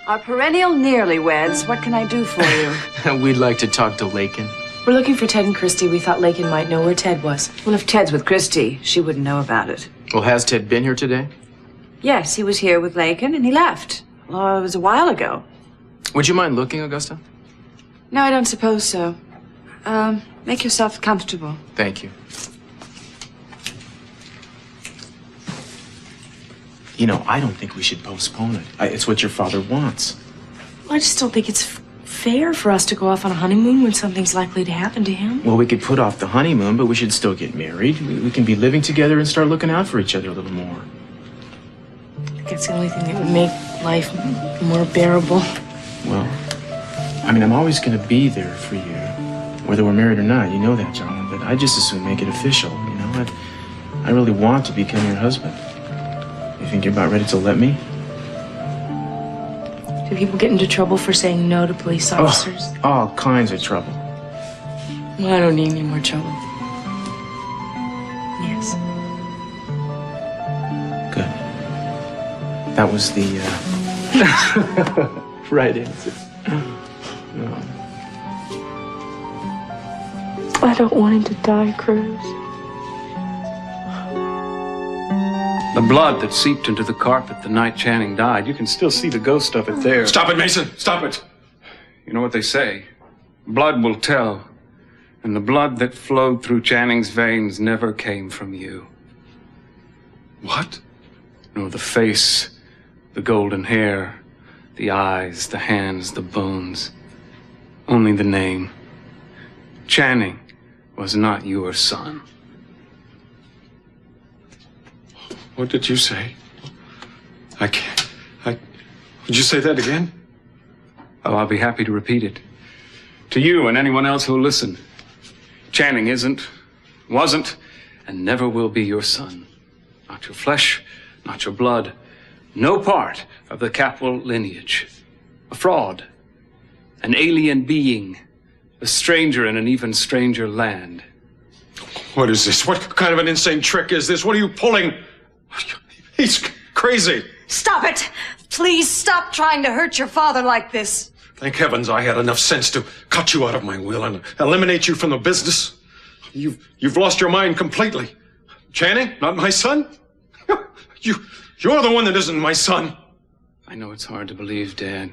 Our perennial nearlyweds. What can I do for you? We'd like to talk to Lakin. We're looking for Ted and Christy. We thought Lakin might know where Ted was. Well, if Ted's with Christy, she wouldn't know about it. Well, has Ted been here today? Yes, he was here with Lakin, and he left. Well, it was a while ago. Would you mind looking, Augusta? No, I don't suppose so. Make yourself comfortable. Thank you. You know, I don't think we should postpone it. It's what your father wants. Well, I just don't think it's fair for us to go off on a honeymoon when something's likely to happen to him. Well, we could put off the honeymoon, but we should still get married. We can be living together and start looking out for each other a little more. I think that's the only thing that would make life more bearable. Well, I mean, I'm always going to be there for you, whether we're married or not. You know that, John. But I just assume make it official, you know? I really want to become your husband. You think you're about ready to let me? Do people get into trouble for saying no to police officers? Oh, all kinds of trouble. Well, I don't need any more trouble. Yes. Good. That was the right answer. No. I don't want him to die, Cruz. The blood that seeped into the carpet the night Channing died, you can still see the ghost of it there. Stop it, Mason! Stop it! You know what they say? Blood will tell. And the blood that flowed through Channing's veins never came from you. What? No, the face, the golden hair, the eyes, the hands, the bones. Only the name. Channing was not your son. What did you say? I can't. Would you say that again? Oh, I'll be happy to repeat it. To you and anyone else who'll listen. Channing wasn't, and never will be your son. Not your flesh, not your blood. No part of the Capwell lineage. A fraud. An alien being. A stranger in an even stranger land. What is this? What kind of an insane trick is this? What are you pulling? He's crazy. Stop it! Please stop trying to hurt your father like this. Thank heavens I had enough sense to cut you out of my will and eliminate you from the business. You've lost your mind completely. Channing, not my son? You're the one that isn't my son. I know it's hard to believe, Dad,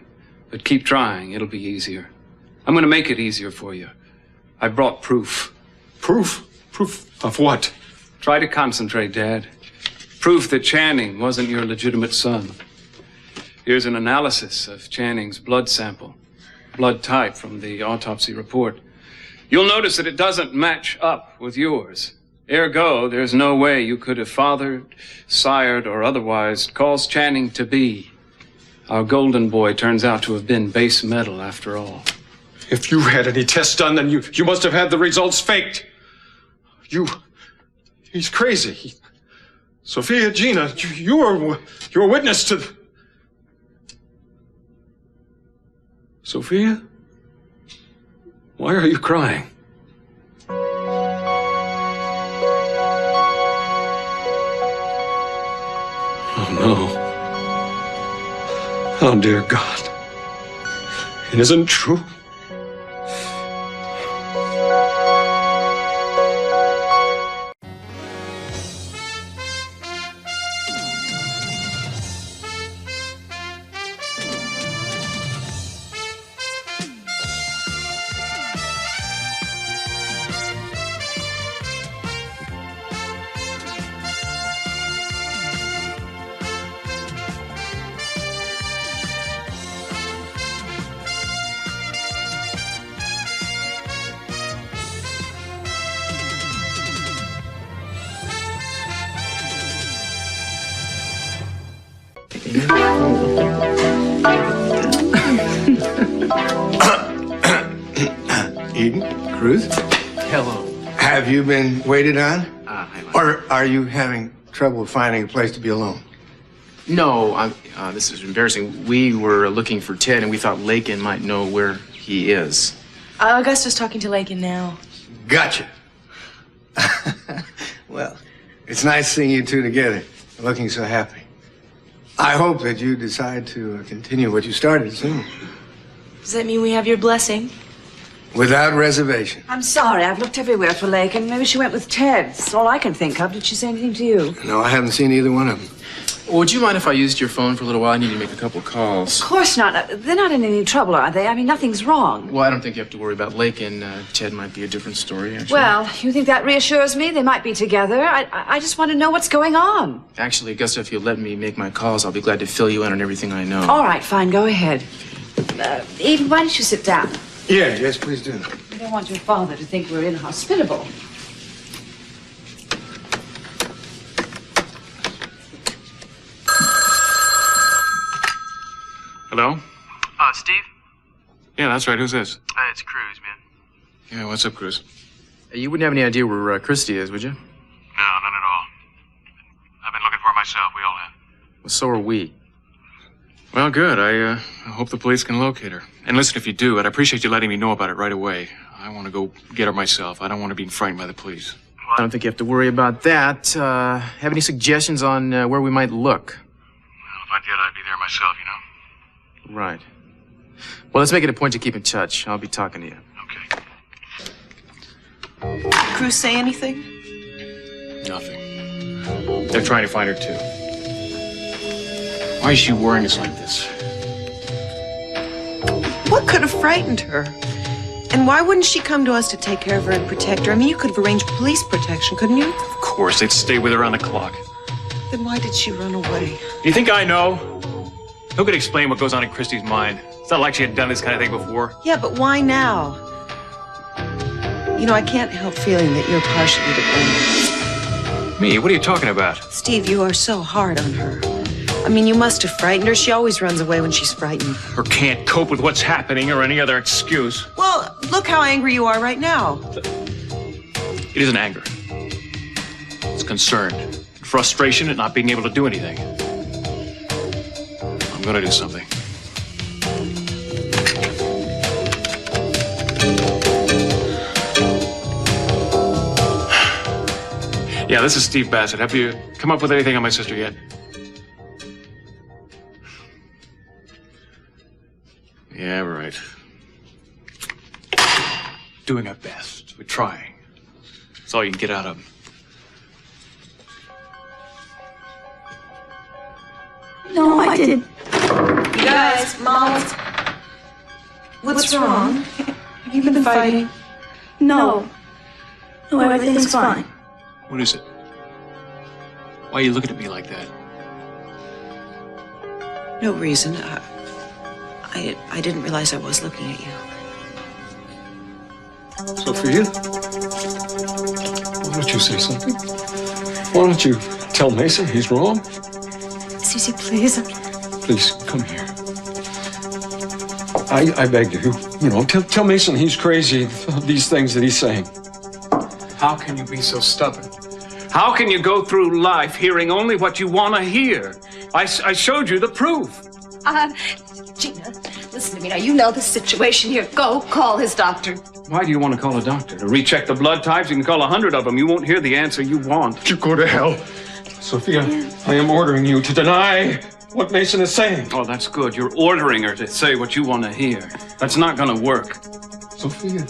but keep trying. It'll be easier. I'm going to make it easier for you. I brought proof. Proof? Proof of what? Try to concentrate, Dad. Proof that Channing wasn't your legitimate son. Here's an analysis of Channing's blood sample. Blood type from the autopsy report. You'll notice that it doesn't match up with yours. Ergo, there's no way you could have fathered, sired, or otherwise caused Channing to be. Our golden boy turns out to have been base metal after all. If you had any tests done, then you must have had the results faked. He's crazy. Sophia, Gina, you're witness to Sophia? Why are you crying? Oh, no. Oh, dear God. It isn't true. Eden? Cruz? Hello. Have you been waited on? Hi, Mike. Or are you having trouble finding a place to be alone? No, this is embarrassing. We were looking for Ted, and we thought Lakin might know where he is. Augusta's talking to Lakin now. Gotcha. Well, it's nice seeing you two together, looking so happy. I hope that you decide to continue what you started soon. Does that mean we have your blessing? Without reservation. I'm sorry, I've looked everywhere for Lake, and maybe she went with Ted. That's all I can think of. Did she say anything to you? No, I haven't seen either one of them. Would you mind if I used your phone for a little while? I need to make a couple of calls. Of course not. They're not in any trouble, are they? I mean, nothing's wrong. Well, I don't think you have to worry about Lake and Ted might be a different story, actually. Well, you think that reassures me? They might be together. I just want to know what's going on. Actually, Augusta, if you'll let me make my calls, I'll be glad to fill you in on everything I know. All right, fine, go ahead. Eden, why don't you sit down? Yes, please do. I don't want your father to think we're inhospitable. Hello? Steve? Yeah, that's right. Who's this? It's Cruz, man. Yeah, what's up, Cruz? You wouldn't have any idea where Christy is, would you? No, none at all. I've been looking for her myself. We all have. Well, so are we. Well, good. I hope the police can locate her. And listen, if you do, I'd appreciate you letting me know about it right away. I want to go get her myself. I don't want her being frightened by the police. I don't think you have to worry about that. Have any suggestions on where we might look? Well, if I did, I'd be there myself, you know? Right. Well, let's make it a point to keep in touch. I'll be talking to you. Okay. Cruz say anything? Nothing. They're trying to find her, too. Why is she worrying us like this? What could have frightened her? And why wouldn't she come to us to take care of her and protect her? I mean, you could have arranged police protection, couldn't you? Of course, they'd stay with her around the clock. Then why did she run away? Do you think I know? Who could explain what goes on in Christie's mind? It's not like she had done this kind of thing before. Yeah, but why now? You know, I can't help feeling that you're partially to blame. Me? What are you talking about? Steve, you are so hard on her. I mean, you must have frightened her. She always runs away when she's frightened. Or can't cope with what's happening or any other excuse. Well, look how angry you are right now. It isn't anger. It's concern. Frustration at not being able to do anything. I'm gonna do something. Yeah, this is Steve Bassett. Have you come up with anything on my sister yet? Yeah, right. Doing our best. We're trying. That's all you can get out of them. No, I didn't. You guys, Mom, what's wrong? Have you been fighting? No. No, everything's fine. What is it? Why are you looking at me like that? No reason. I didn't realize I was looking at you. Sophia? Why don't you say something? Why don't you tell Mason he's wrong? Cece, please. Please, come here. I beg you, tell Mason he's crazy of these things that he's saying. How can you be so stubborn? How can you go through life hearing only what you want to hear? I showed you the proof. Gina, listen to me now. You know the situation here. Go call his doctor. Why do you want to call a doctor? To recheck the blood types? You can call 100 of them. You won't hear the answer you want. You go to hell. Sophia, I am ordering you to deny what Mason is saying. Oh, that's good. You're ordering her to say what you want to hear. That's not going to work. Sophia,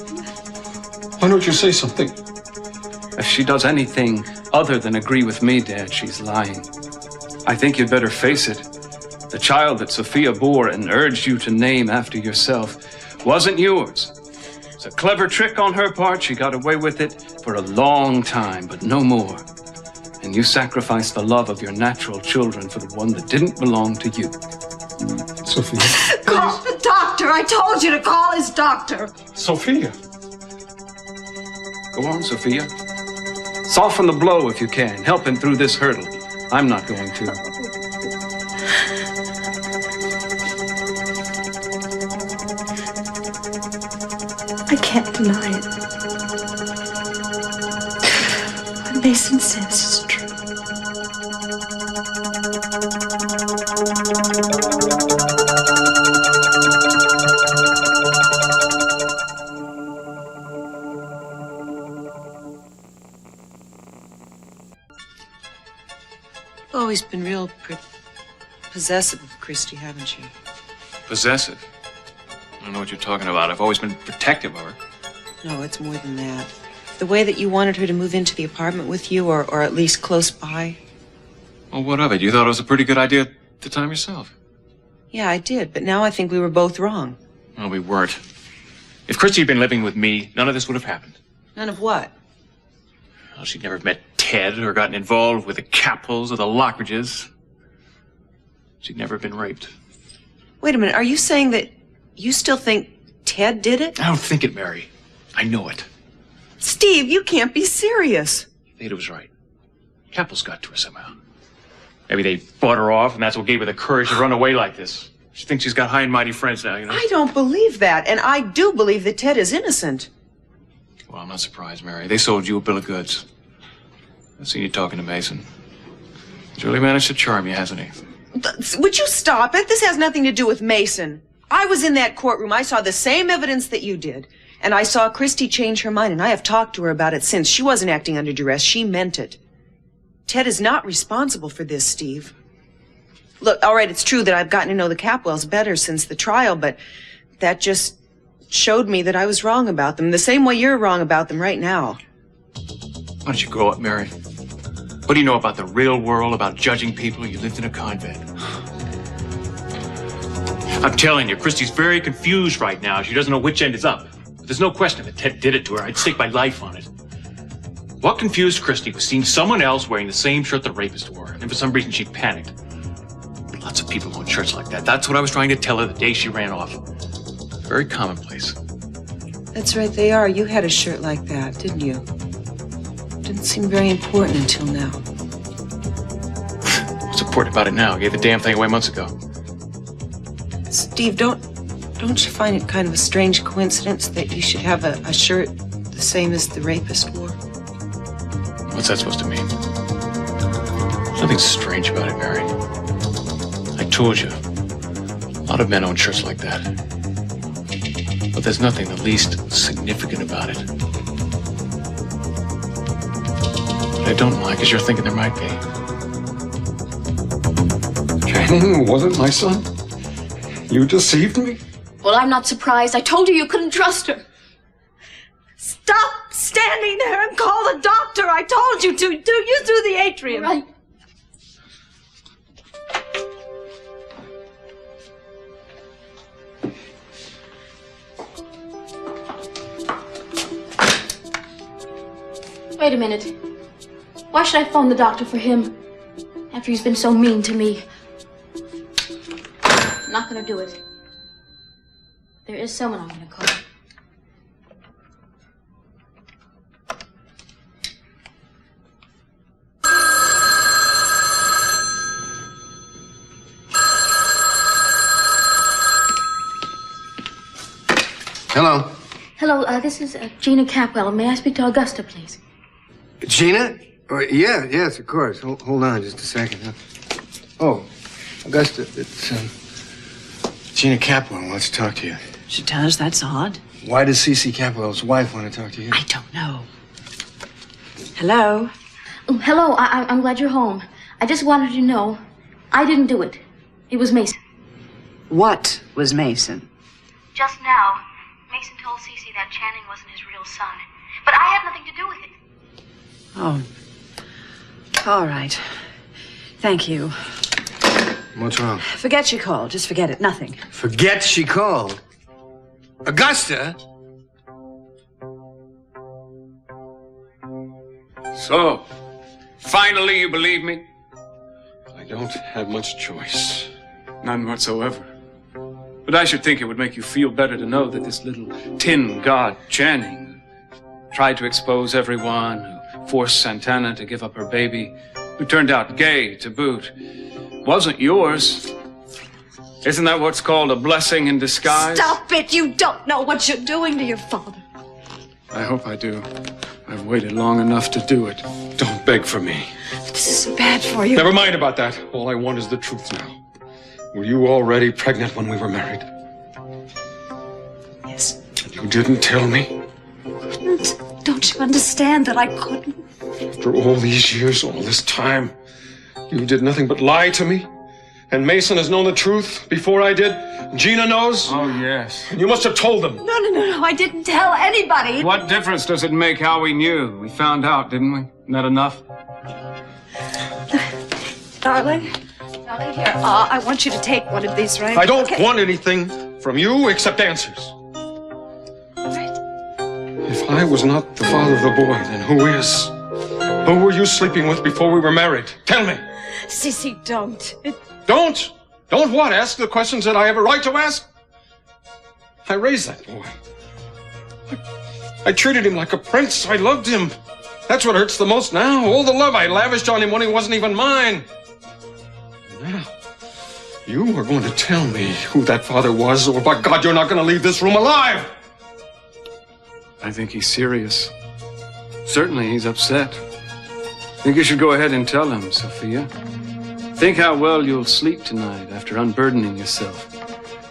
why don't you say something? If she does anything other than agree with me, Dad, she's lying. I think you'd better face it. The child that Sophia bore and urged you to name after yourself wasn't yours. It's a clever trick on her part. She got away with it for a long time, but no more. And you sacrificed the love of your natural children for the one that didn't belong to you. Sophia. Call the doctor. I told you to call his doctor. Sophia. Go on, Sophia. Soften the blow if you can. Help him through this hurdle. I'm not going to. I can't deny it. What Mason says is true. Always been real possessive of Christy, haven't you? Possessive? I don't know what you're talking about. I've always been protective of her. No, it's more than that. The way that you wanted her to move into the apartment with you, or at least close by. Well, what of it? You thought it was a pretty good idea at the time yourself. Yeah, I did, but now I think we were both wrong. Well, we weren't. If Christy had been living with me, none of this would have happened. None of what? Well, she'd never met Ted or gotten involved with the Capels or the Lockridges. She'd never been raped. Wait a minute, are you saying that you still think Ted did it? I don't think it, Mary. I know it. Steve, you can't be serious. Ada was right. Capels got to her somehow. Maybe they bought her off, and that's what gave her the courage to run away like this. She thinks she's got high and mighty friends now, you know? I don't believe that, and I do believe that Ted is innocent. Well, I'm not surprised, Mary. They sold you a bill of goods. I've seen you talking to Mason. He's really managed to charm you, hasn't he? Would you stop it? This has nothing to do with Mason. I was in that courtroom. I saw the same evidence that you did. And I saw Christy change her mind, and I have talked to her about it since. She wasn't acting under duress. She meant it. Ted is not responsible for this, Steve. Look, all right, it's true that I've gotten to know the Capwells better since the trial, but that just showed me that I was wrong about them, the same way you're wrong about them right now. Why don't you grow up, Mary? What do you know about the real world, about judging people? You lived in a convent. I'm telling you, Christy's very confused right now. She doesn't know which end is up. But there's no question that Ted did it to her. I'd stake my life on it. What confused Christy was seeing someone else wearing the same shirt the rapist wore, and for some reason she panicked. Lots of people own shirts like that. That's what I was trying to tell her the day she ran off. Very commonplace. That's right, they are. You had a shirt like that, didn't you? Didn't seem very important until now. What's important about it now? I gave the damn thing away months ago. Steve, don't you find it kind of a strange coincidence that you should have a shirt the same as the rapist wore? What's that supposed to mean? There's nothing strange about it, Mary. I told you, a lot of men own shirts like that. But there's nothing the least significant about it. What I don't like is you're thinking there might be. Channing wasn't my son? You deceived me? Well, I'm not surprised. I told you couldn't trust her. Stop standing there and call the doctor. I told you to. You through the atrium. Right. Wait a minute. Why should I phone the doctor for him after he's been so mean to me? I'm not gonna do it. There is someone I'm gonna call. Hello. Hello, this is Gina Capwell. May I speak to Augusta, please? Gina? Yes, of course. Hold on just a second. Huh? Oh, Augusta, it's, Gina Capwell wants to talk to you. She does? That's odd. Why does C.C. Capwell's wife want to talk to you? I don't know. Hello? Oh, hello, I'm glad you're home. I just wanted you to know I didn't do it. It was Mason. What was Mason? Just now, Mason told Cece that Channing wasn't his real son. But I had nothing to do with it. Oh. All right. Thank you. What's wrong? Forget she called. Just forget it. Nothing. Forget she called. Augusta? So, finally you believe me? I don't have much choice. None whatsoever. But I should think it would make you feel better to know that this little tin god, Channing, tried to expose everyone, who forced Santana to give up her baby, who turned out gay to boot, wasn't yours. Isn't that what's called a blessing in disguise? Stop it! You don't know what you're doing to your father. I hope I do. I've waited long enough to do it. Don't beg for me. This is bad for you. Never mind about that. All I want is the truth now. Were you already pregnant when we were married? Yes. You didn't tell me? Don't you understand that I couldn't? After all these years, all this time, you did nothing but lie to me? And Mason has known the truth before I did? Gina knows? Oh, yes. And you must have told them. No, I didn't tell anybody. What difference does it make how we knew? We found out, didn't we? Isn't that enough? Darling, here. I want you to take one of these, right? I don't want anything from you except answers. Right. If I was not the father of the boy, then who is? Who were you sleeping with before we were married? Tell me. Sissy, don't. Don't? Don't what? Ask the questions that I have a right to ask? I raised that boy. I treated him like a prince. I loved him. That's what hurts the most now. All the love I lavished on him when he wasn't even mine. Now, you are going to tell me who that father was, or by God, you're not going to leave this room alive! I think he's serious. Certainly he's upset. I think you should go ahead and tell him, Sophia. Think how well you'll sleep tonight after unburdening yourself.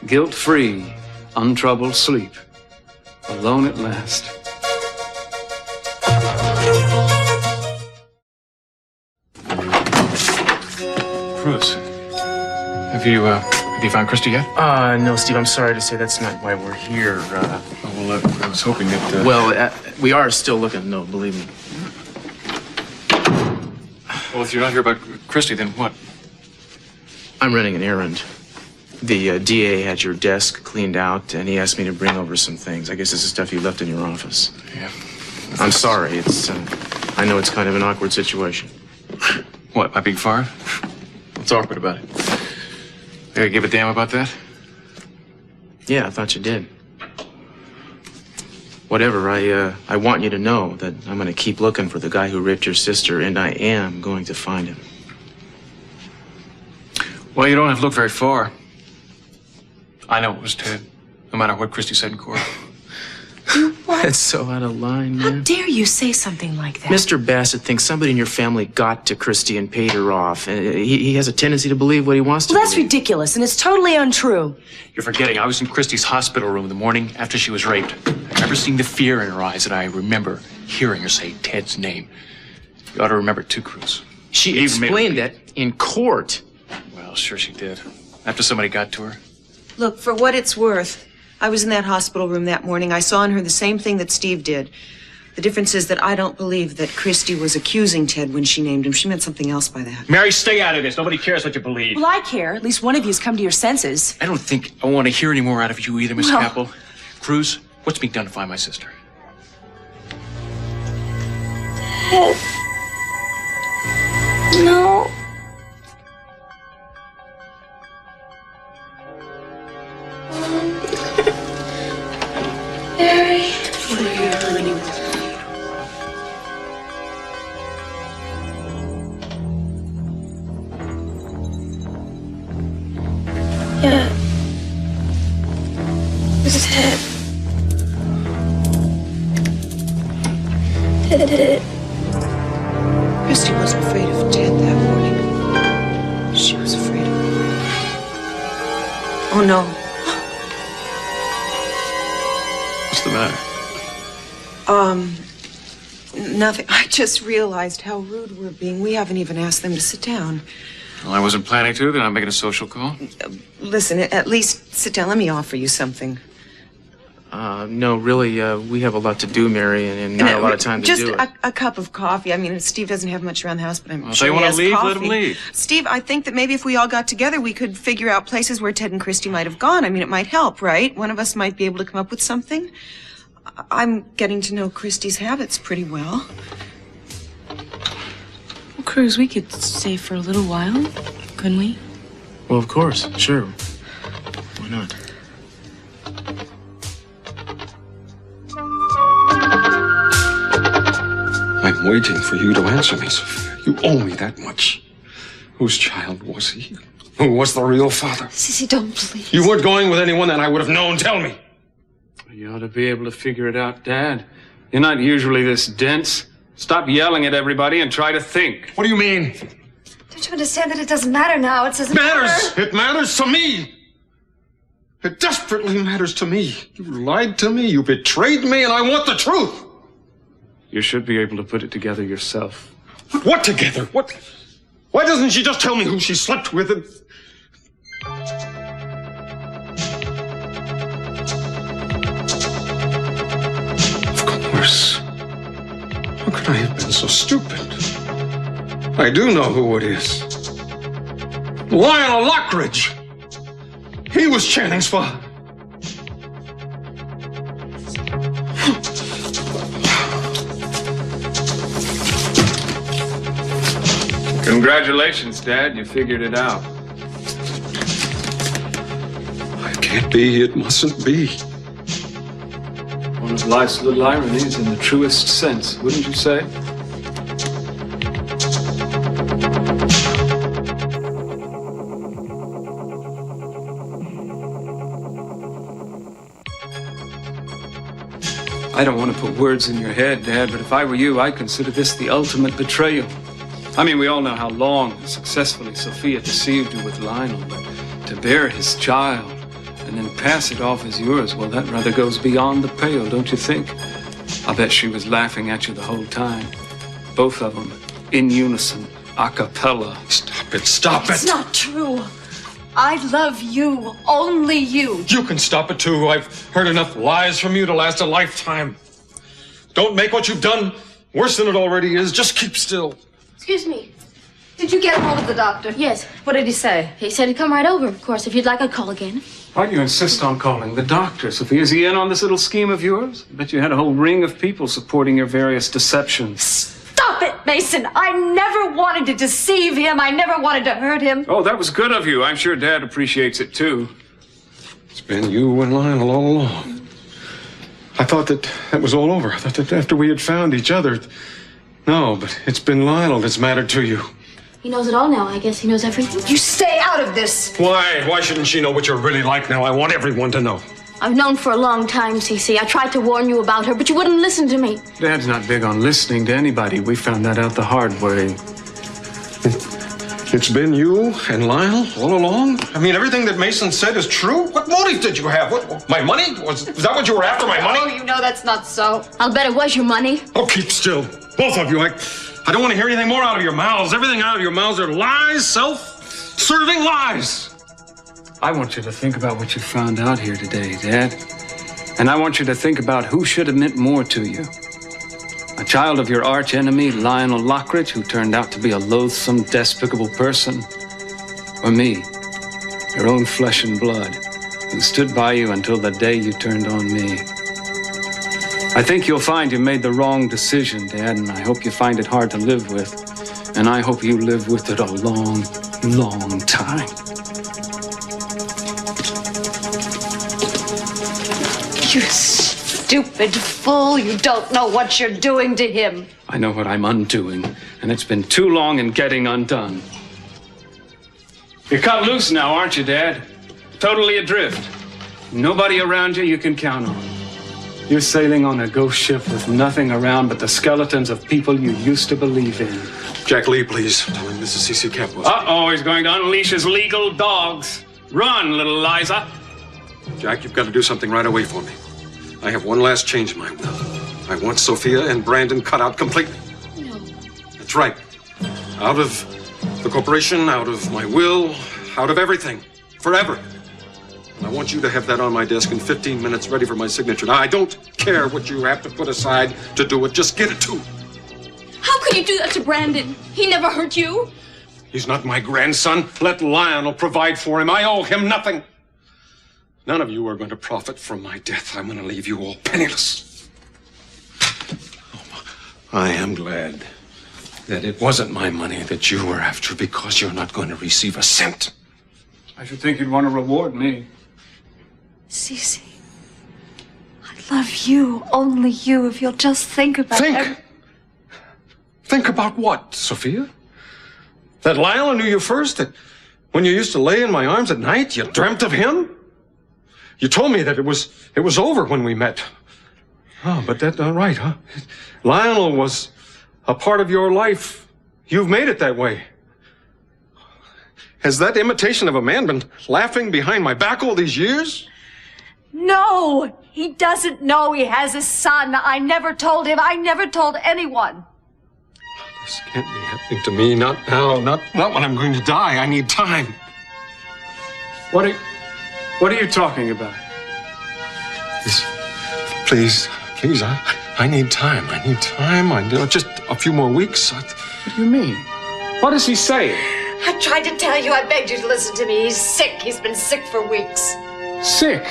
Guilt-free, untroubled sleep. Alone at last. Cruz, have you found Christy yet? No, Steve, I'm sorry to say that's not why we're here. I was hoping that... We are still looking, no, believe me. Well, if you're not here about Christy, then what? I'm running an errand. The DA had your desk cleaned out, and he asked me to bring over some things. I guess this is stuff you left in your office. Yeah. I'm sorry. I know it's kind of an awkward situation. What, my being fired? What's awkward about it? You give a damn about that? Yeah, I thought you did. Whatever, I want you to know that I'm going to keep looking for the guy who raped your sister, and I am going to find him. Well, you don't have to look very far. I know it was Ted, no matter what Christy said in court. That's so out of line, man. How dare you say something like that? Mr. Bassett thinks somebody in your family got to Christy and paid her off. And he has a tendency to believe what he wants to Well, that's believe. ridiculous, and it's totally untrue. You're forgetting, I was in Christy's hospital room the morning after she was raped. I remember seeing the fear in her eyes, and I remember hearing her say Ted's name. You ought to remember it too, Cruz. She explained that in court. Well, sure she did. After somebody got to her. Look, for what it's worth, I was in that hospital room that morning. I saw in her the same thing that Steve did. The difference is that I don't believe that Christy was accusing Ted when she named him. She meant something else by that. Mary, stay out of this. Nobody cares what you believe. Well, I care. At least one of you's come to your senses. I don't think I want to hear any more out of you either, Miss Well- Capel. Cruz, what's being done to find my sister? No. Yeah. This is Ted. Ted did it. Christy wasn't afraid of Ted that morning. She was afraid of me. Oh, no. What's the matter? Nothing. I just realized how rude we're being. We haven't even asked them to sit down. Well, I wasn't planning to, then I'm making a social call. Listen, at least sit down. Let me offer you something. No, really, we have a lot to do, Mary, and not a lot of time to do it. Just a cup of coffee. I mean, Steve doesn't have much around the house, but I'm Well, sure they he wanna has leave, coffee. let 'em leave. Steve, I think that maybe if we all got together, we could figure out places where Ted and Christy might have gone. I mean, it might help, right? One of us might be able to come up with something. I'm getting to know Christy's habits pretty well. Well, Cruz, we could stay for a little while, couldn't we? Well, of course, sure. Why not? I'm waiting for you to answer me, Sophia. You owe me that much. Whose child was he? Who was the real father? Sissy, don't please. You weren't going with anyone that I would have known. Tell me. You ought to be able to figure it out, Dad. You're not usually this dense. Stop yelling at everybody and try to think. What do you mean? Don't you understand that it doesn't matter now? It doesn't Matters. It matters to me. It desperately matters to me. You lied to me. You betrayed me, and I want the truth. You should be able to put it together yourself. What together? What? Why doesn't she just tell me who she slept with course. How could I have been so stupid? I do know who it is. Lionel Lockridge. He was Channing's father. Congratulations, Dad. You figured it out. It can't be. It mustn't be. One of life's little ironies in the truest sense, wouldn't you say? I don't want to put words in your head, Dad, but if I were you, I'd consider this the ultimate betrayal. I mean, we all know how long and successfully Sophia deceived you with Lionel, but to bear his child and then pass it off as yours, well, that rather goes beyond the pale, don't you think? I bet she was laughing at you the whole time. Both of them, in unison, a cappella. Stop it, stop it! It's not true. I love you, only you. You can stop it too. I've heard enough lies from you to last a lifetime. Don't make what you've done worse than it already is. Just keep still. Excuse me. Did you get a hold of the doctor? Yes. What did he say? He said he'd come right over. Of course, if you'd like, I'd call again. Why do you insist on calling the doctor, Sophia? Is he in on this little scheme of yours? I bet you had a whole ring of people supporting your various deceptions. Stop it, Mason. I never wanted to deceive him. I never wanted to hurt him. Oh, that was good of you. I'm sure Dad appreciates it, too. It's been you and Lionel all along. I thought that was all over. I thought that after we had found each other... No, but it's been Lionel that's mattered to you. He knows it all now. I guess he knows everything. You stay out of this. Why? Why shouldn't she know what you're really like now? I want everyone to know. I've known for a long time, Cece. I tried to warn you about her, but you wouldn't listen to me. Dad's not big on listening to anybody. We found that out the hard way. It's been you and Lionel all along? I mean, everything that Mason said is true? What motive did you have? What, my money? Was that what you were after, my money? Oh, you know that's not so. I'll bet it was your money. Oh, keep still. Both of you. I don't want to hear anything more out of your mouths. Everything out of your mouths are lies, self-serving lies. I want you to think about what you found out here today, Dad. And I want you to think about who should have meant more to you. A child of your arch enemy, Lionel Lockridge, who turned out to be a loathsome, despicable person. Or me, your own flesh and blood, who stood by you until the day you turned on me. I think you'll find you made the wrong decision, Dad, and I hope you find it hard to live with. And I hope you live with it a long, long time. You stupid fool. You don't know what you're doing to him. I know what I'm undoing, and it's been too long in getting undone. You're cut loose now, aren't you, Dad? Totally adrift. Nobody around you can count on. You're sailing on a ghost ship with nothing around but the skeletons of people you used to believe in. Jack Lee, please. Tell him this is C.C. Capwell. Uh-oh, he's going to unleash his legal dogs. Run, little Liza. Jack, you've got to do something right away for me. I have one last change in my will. I want Sophia and Brandon cut out completely. No. That's right. Out of the corporation, out of my will, out of everything. Forever. And I want you to have that on my desk in 15 minutes, ready for my signature. Now, I don't care what you have to put aside to do it. Just get it to me. How could you do that to Brandon? He never hurt you. He's not my grandson. Let Lionel provide for him. I owe him nothing. None of you are going to profit from my death. I'm going to leave you all penniless. I am glad that it wasn't my money that you were after, because you're not going to receive a cent. I should think you'd want to reward me. Cece, I love you, only you, if you'll just think about it. Think about what, Sophia? That Lionel knew you first? That when you used to lay in my arms at night, you dreamt of him? You told me that it was over when we met. Oh, but that's not right, huh? Lionel was a part of your life. You've made it that way. Has that imitation of a man been laughing behind my back all these years? No, he doesn't know he has a son. I never told him. I never told anyone. This can't be happening to me. Not now. Not when I'm going to die. I need time. What are you talking about? Please, huh? I need time. Just a few more weeks. What do you mean? What is he saying? I tried to tell you. I begged you to listen to me. He's sick. He's been sick for weeks. Sick?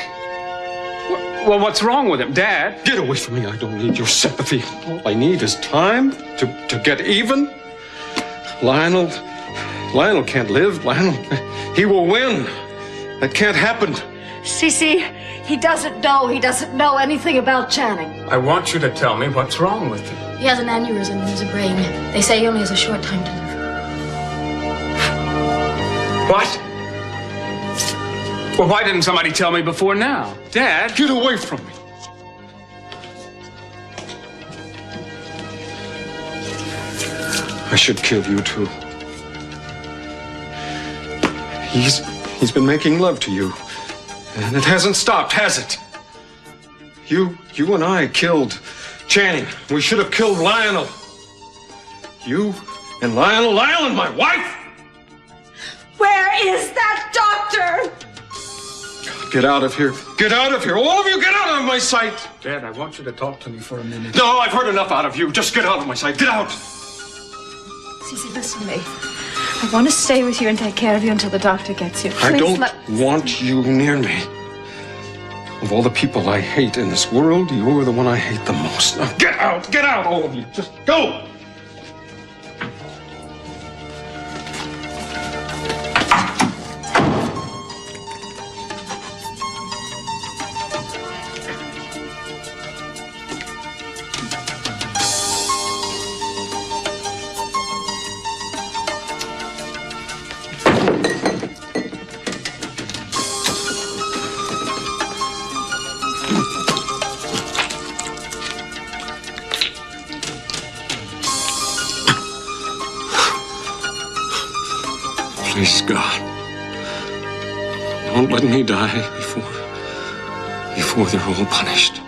Well, what's wrong with him, Dad? Get away from me. I don't need your sympathy. All I need is time to get even. Lionel can't live. Lionel, he will win. That can't happen. Cece, he doesn't know. He doesn't know anything about Channing. I want you to tell me what's wrong with him. He has an aneurysm in his brain. They say he only has a short time to live. What? Well, why didn't somebody tell me before now? Dad? Get away from me. I should kill you too. He's been making love to you. And it hasn't stopped, has it? You and I killed Channing. We should have killed Lionel. You and Lionel and my wife! Where is that doctor? Get out of here. Get out of here. All of you, get out of my sight. Dad, I want you to talk to me for a minute. No, I've heard enough out of you. Just get out of my sight. Get out. Cece, listen to me. I want to stay with you and take care of you until the doctor gets here. I don't want you near me. Of all the people I hate in this world, you're the one I hate the most. Now get out, all of you. Just go. Please, God, don't let me die before they're all punished.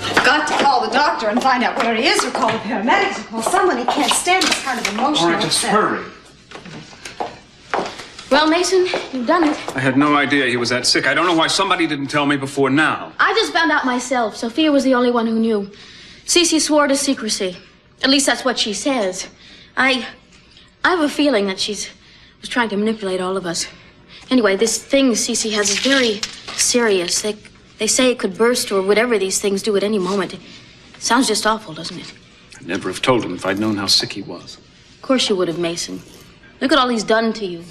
I've got to call the doctor and find out where he is, or call the paramedics, or call someone. He can't stand this kind of emotional All right, just upset. hurry. Well, Mason, you've done it. I had no idea he was that sick. I don't know why somebody didn't tell me before now. I just found out myself. Sophia was the only one who knew. Cece swore to secrecy. At least that's what she says. I have a feeling that she was trying to manipulate all of us. Anyway, this thing Cece has is very serious. They say it could burst or whatever these things do at any moment. It sounds just awful, doesn't it? I'd never have told him if I'd known how sick he was. Of course you would have, Mason. Look at all he's done to you.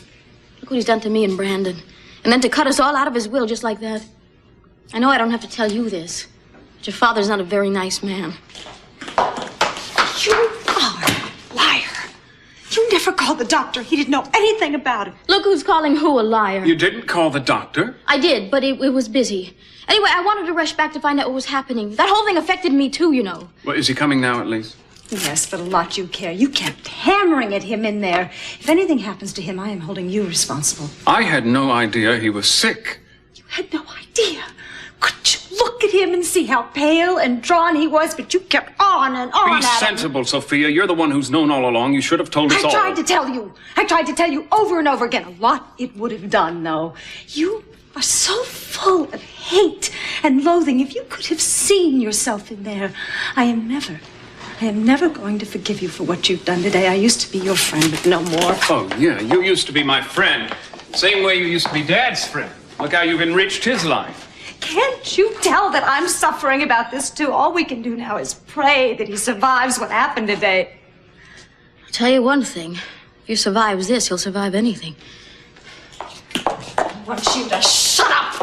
Look what he's done to me and Brandon. And then to cut us all out of his will just like that. I know I don't have to tell you this, but your father's not a very nice man. You are a liar. You never called the doctor. He didn't know anything about it. Look who's calling who a liar. You didn't call the doctor? I did, but it was busy. Anyway, I wanted to rush back to find out what was happening. That whole thing affected me too, you know. Well, is he coming now at least? Yes, but a lot you care. You kept hammering at him in there. If anything happens to him, I am holding you responsible. I had no idea he was sick. You had no idea. Could you look at him and see how pale and drawn he was? But you kept on and on Be at sensible, Sophia. You're the one who's known all along. You should have told us all. I tried to tell you. I tried to tell you over and over again. A lot it would have done, though. You are so full of hate and loathing. If you could have seen yourself in there. I am never going to forgive you for what you've done today. I used to be your friend, but no more. Oh, yeah, you used to be my friend. Same way you used to be Dad's friend. Look how you've enriched his life. Can't you tell that I'm suffering about this, too? All we can do now is pray that he survives what happened today. I'll tell you one thing. If he survives this, he'll survive anything. I want you to shut up.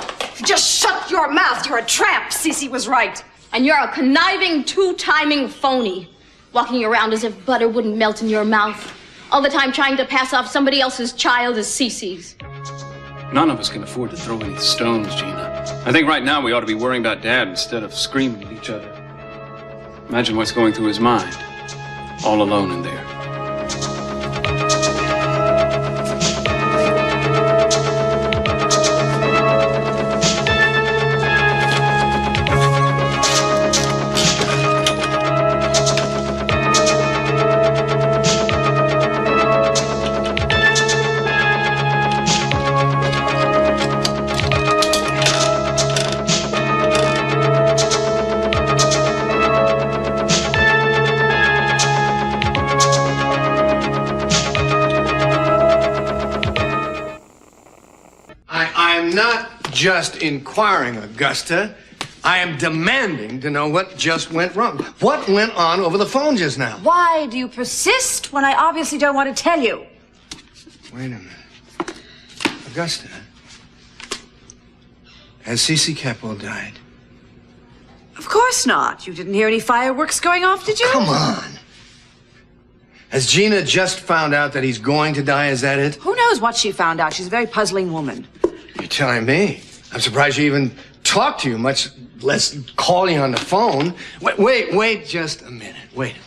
Just shut your mouth. You're a tramp. Cece was right. And you're a conniving, two-timing phony. Walking around as if butter wouldn't melt in your mouth. All the time trying to pass off somebody else's child as Cece's. None of us can afford to throw any stones, Gina. I think right now we ought to be worrying about Dad instead of screaming at each other. Imagine what's going through his mind. All alone in there. I am not just inquiring, Augusta. I am demanding to know what just went wrong. What went on over the phone just now? Why do you persist when I obviously don't want to tell you? Wait a minute. Augusta, has Cece Capwell died? Of course not. You didn't hear any fireworks going off, did you? Come on. Has Gina just found out that he's going to die? Is that it? Who knows what she found out? She's a very puzzling woman. You're telling me. I'm surprised she even talked to you, much less call you on the phone. Wait just a minute. Wait a minute.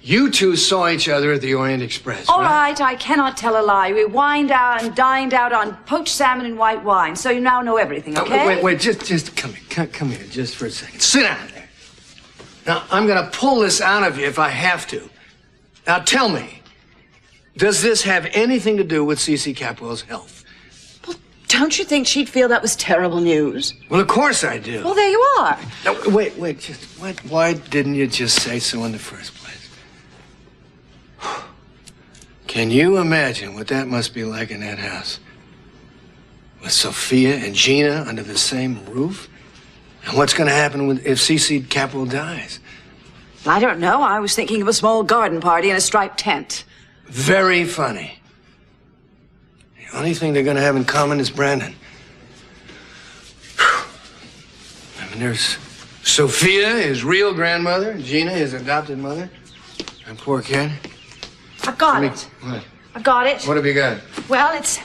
You two saw each other at the Orient Express, All right, I cannot tell a lie. We wined out and dined out on poached salmon and white wine, so you now know everything, okay? Wait, just come here just for a second. Sit down there. Now, I'm gonna pull this out of you if I have to. Now, tell me, does this have anything to do with Cece Capwell's health? Well, don't you think she'd feel that was terrible news? Well, of course I do. Well, there you are. Now, wait, why didn't you just say so in the first place? Can you imagine what that must be like in that house? With Sophia and Gina under the same roof? And what's going to happen if Cece Capwell dies? I don't know. I was thinking of a small garden party in a striped tent. Very funny. The only thing they're going to have in common is Brandon. I mean, there's Sophia, his real grandmother, Gina, his adopted mother, and poor kid. I've got it. What? I've got it. What have you got? Well, it's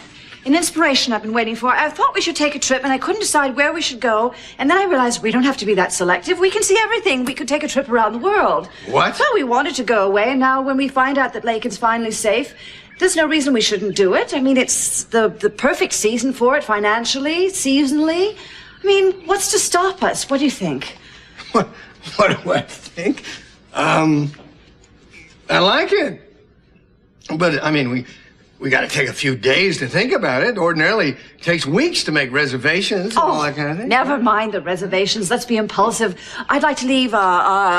an inspiration I've been waiting for. I thought we should take a trip, and I couldn't decide where we should go. And then I realized we don't have to be that selective. We can see everything. We could take a trip around the world. What? Well, we wanted to go away, and now when we find out that Lakin's finally safe, there's no reason we shouldn't do it. I mean, it's the perfect season for it, financially, seasonally. I mean, what's to stop us? What do you think? What do I think? I like it. But, I mean, we got to take a few days to think about it. Ordinarily, it takes weeks to make reservations and all that kind of thing. Never mind the reservations. Let's be impulsive. I'd like to leave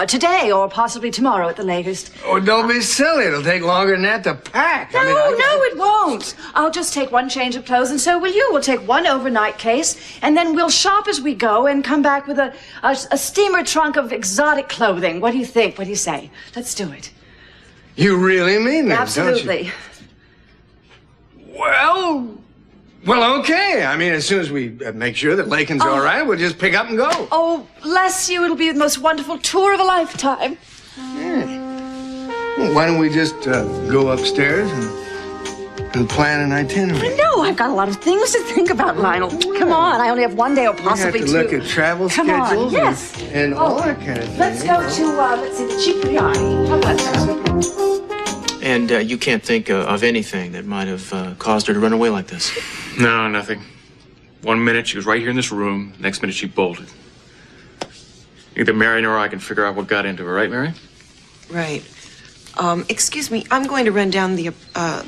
today or possibly tomorrow at the latest. Oh, don't be silly. It'll take longer than that to pack. No, it won't. I'll just take one change of clothes, and so will you. We'll take one overnight case, and then we'll shop as we go and come back with a steamer trunk of exotic clothing. What do you think? What do you say? Let's do it. You really mean that, Absolutely. don't you? Well, okay. I mean, as soon as we make sure that Lakin's all right, we'll just pick up and go. Oh, bless you. It'll be the most wonderful tour of a lifetime. Well, why don't we just go upstairs and plan an itinerary? No, I've got a lot of things to think about, Lionel. Come on. I only have one day or possibly We have to look at travel schedules yes. and all that kind of thing. Let's go to, let's see, the Cheap Biryani. How about that? And you can't think of anything that might have caused her to run away like this? No, nothing. 1 minute she was right here in this room, next minute she bolted. Either Mary nor I can figure out what got into her, right, Mary? Right. Excuse me, I'm going to run down the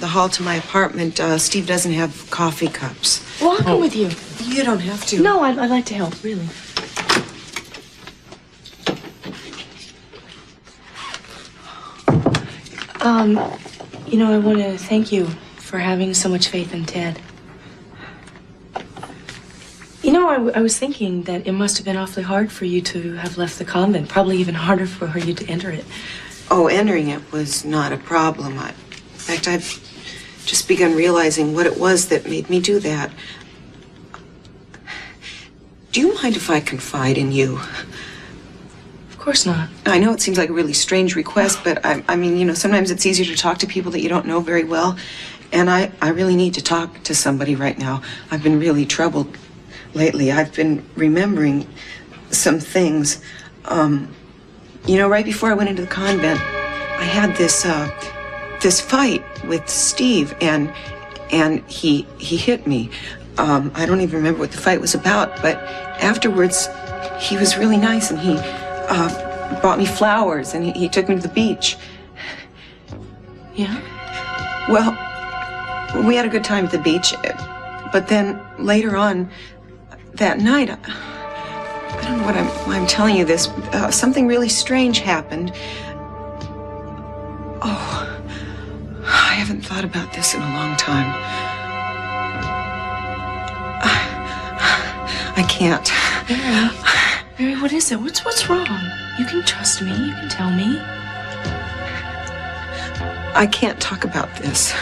hall to my apartment. Steve doesn't have coffee cups. Well, I'll go with you. You don't have to. No, I'd like to help, really. You know, I want to thank you for having so much faith in Ted. You know, I was thinking that it must have been awfully hard for you to have left the convent. Probably even harder for you to enter it. Oh, entering it was not a problem. In fact, I've just begun realizing what it was that made me do that. Do you mind if I confide in you? Of course not. I know it seems like a really strange request, but I mean, you know, sometimes it's easier to talk to people that you don't know very well. And I really need to talk to somebody right now. I've been really troubled lately. I've been remembering some things. You know, right before I went into the convent, I had this fight with Steve, and he hit me. I don't even remember what the fight was about, but afterwards, he was really nice, and he brought me flowers, and he took me to the beach. Yeah? Well, we had a good time at the beach, but then later on that night, I don't know why I'm telling you this. Something really strange happened. Oh, I haven't thought about this in a long time. I can't. Mary, what is it? What's wrong? You can trust me. You can tell me. I can't talk about this.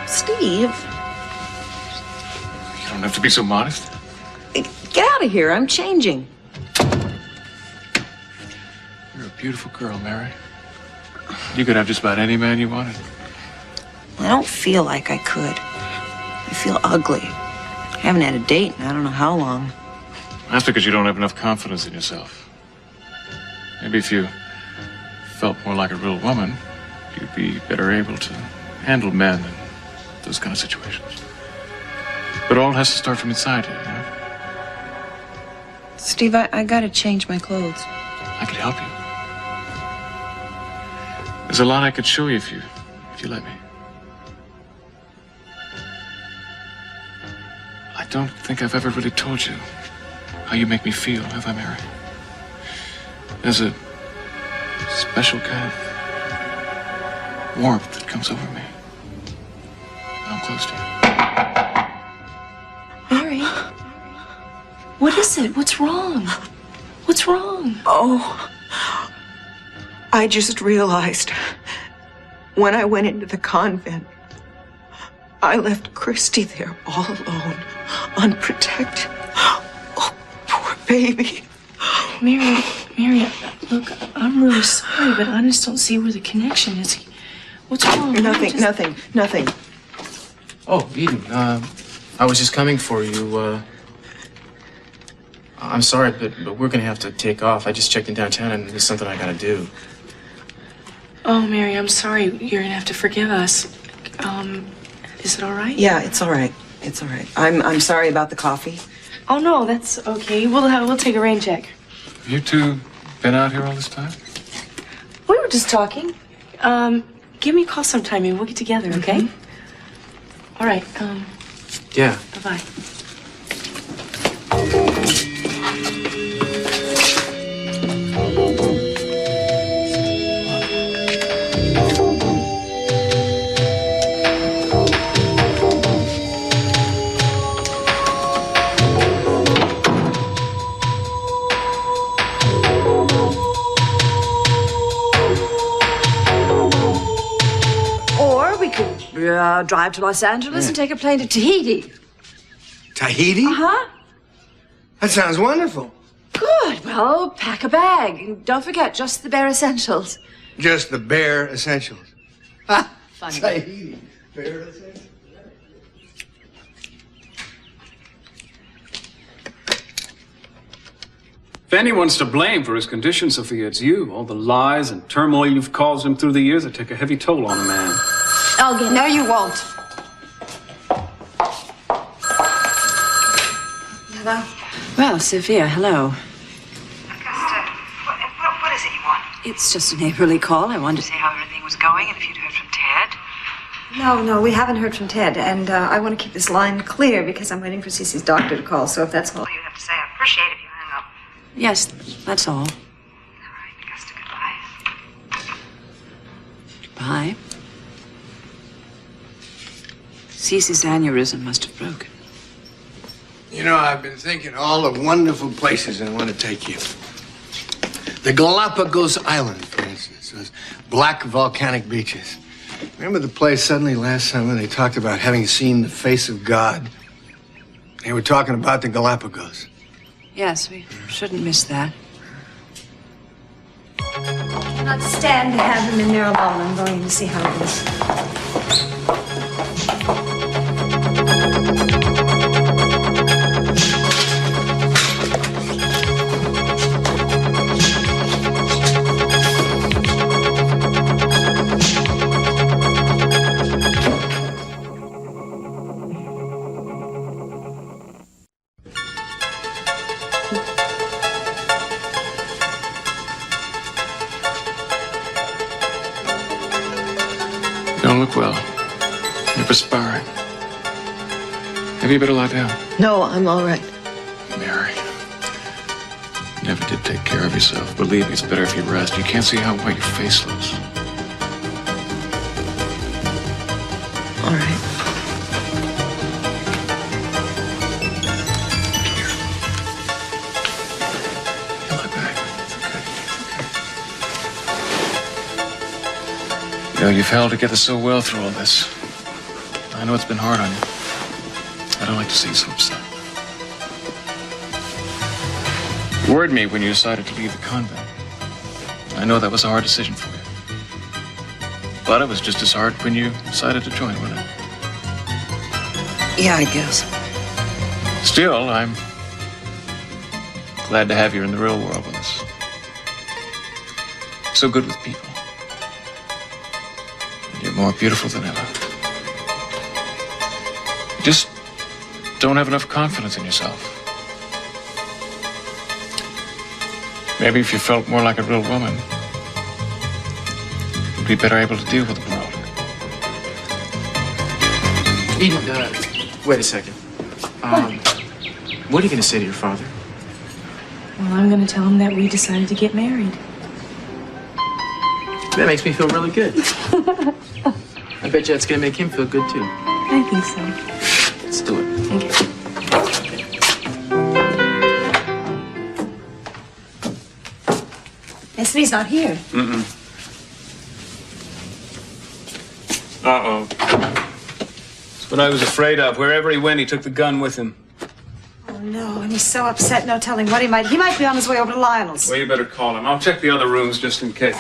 Steve. You don't have to be so modest. Get out of here. I'm changing. You're a beautiful girl, Mary. You could have just about any man you wanted. I don't feel like I could. I feel ugly. I haven't had a date in I don't know how long. That's because you don't have enough confidence in yourself. Maybe if you felt more like a real woman, you'd be better able to handle men in those kind of situations. But all has to start from inside you, you know? Steve, I gotta change my clothes. I could help you. There's a lot I could show you if you let me. I don't think I've ever really told you how you make me feel, have I, Mary? There's a special kind of warmth that comes over me when I'm close to you. Mary, what is it? What's wrong? What's wrong? Oh, I just realized when I went into the convent, I left Christy there all alone, unprotected. Oh, poor baby. Mary, look, I'm really sorry, but I just don't see where the connection is. What's wrong? Nothing. Oh, Eden, I was just coming for you. I'm sorry, but we're gonna have to take off. I just checked in downtown and there's something I gotta do. Oh, Mary, I'm sorry. You're gonna have to forgive us. Is it all right? Yeah, it's all right. It's all right. I'm sorry about the coffee. Oh no, that's okay. We'll take a rain check. You two been out here all this time? We were just talking. Give me a call sometime and we'll get together, okay? All right. Yeah. Bye-bye. Drive to Los Angeles and take a plane to Tahiti. Tahiti? Uh-huh. That sounds wonderful. Good. Well, pack a bag. And don't forget, just the bare essentials. Just the bare essentials. Ha! Funny. Tahiti. Bare essentials. If anyone's to blame for his condition, Sophia, it's you. All the lies and turmoil you've caused him through the years that take a heavy toll on a man. I'll get it. No, you won't. Hello? Well, Sophia, hello. Augusta, what is it you want? It's just a neighborly call. I wanted to See how everything was going and if you'd heard from Ted? No, we haven't heard from Ted, and I want to keep this line clear because I'm waiting for Cece's doctor to call, so if that's all. All you have to say, I appreciate if you hang up. Yes, that's all. All right, Augusta, goodbye. Goodbye. Cece's aneurysm must have broken. You know, I've been thinking all the wonderful places I want to take you. The Galapagos Island, for instance, those black volcanic beaches. Remember the place suddenly last summer they talked about having seen the face of God? They were talking about the Galapagos. Yes, we shouldn't miss that. I cannot stand to have him in there alone. I'm going to see how it is. Don't look well. You're perspiring. Maybe you better lie down. No, I'm all right. Mary. You never did take care of yourself. Believe me, it's better if you rest. You can't see how white your face looks. All right. You know, you've held together so well through all this. I know it's been hard on you. I don't like to see you so upset. It worried me when you decided to leave the convent. I know that was a hard decision for you. But it was just as hard when you decided to join, wasn't it? Yeah, I guess. Still, I'm glad to have you in the real world with us. So good with people. You're more beautiful than ever. You just don't have enough confidence in yourself. Maybe if you felt more like a real woman, you'd be better able to deal with the world. Eden, wait a second. What are you going to say to your father? Well, I'm going to tell him that we decided to get married. That makes me feel really good. I bet you that's going to make him feel good, too. I think so. Let's do it. Okay. Anthony's not here. Mm-mm. Uh-oh. That's what I was afraid of. Wherever he went, he took the gun with him. Oh, no, and he's so upset, no telling what he might be on his way over to Lionel's. Well, you better call him. I'll check the other rooms just in case.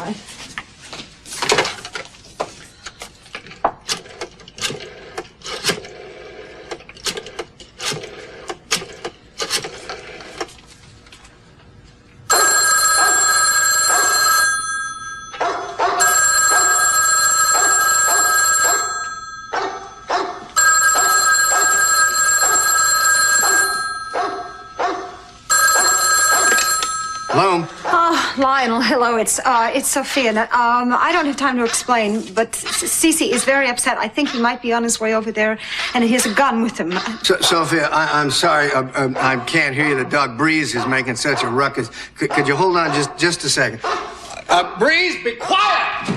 Hello? Oh, Lionel, hello. It's Sophia. I don't have time to explain, but Cece is very upset. I think he might be on his way over there, and he has a gun with him. Sophia, I'm sorry. I can't hear you. The dog Breeze is making such a ruckus. Could you hold on just a second? Breeze, be quiet!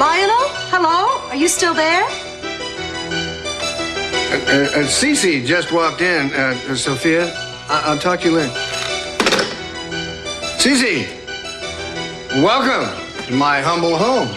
Lionel, hello? Are you still there? Cece just walked in. Sophia, I'll talk to you later. Cece, welcome to my humble home.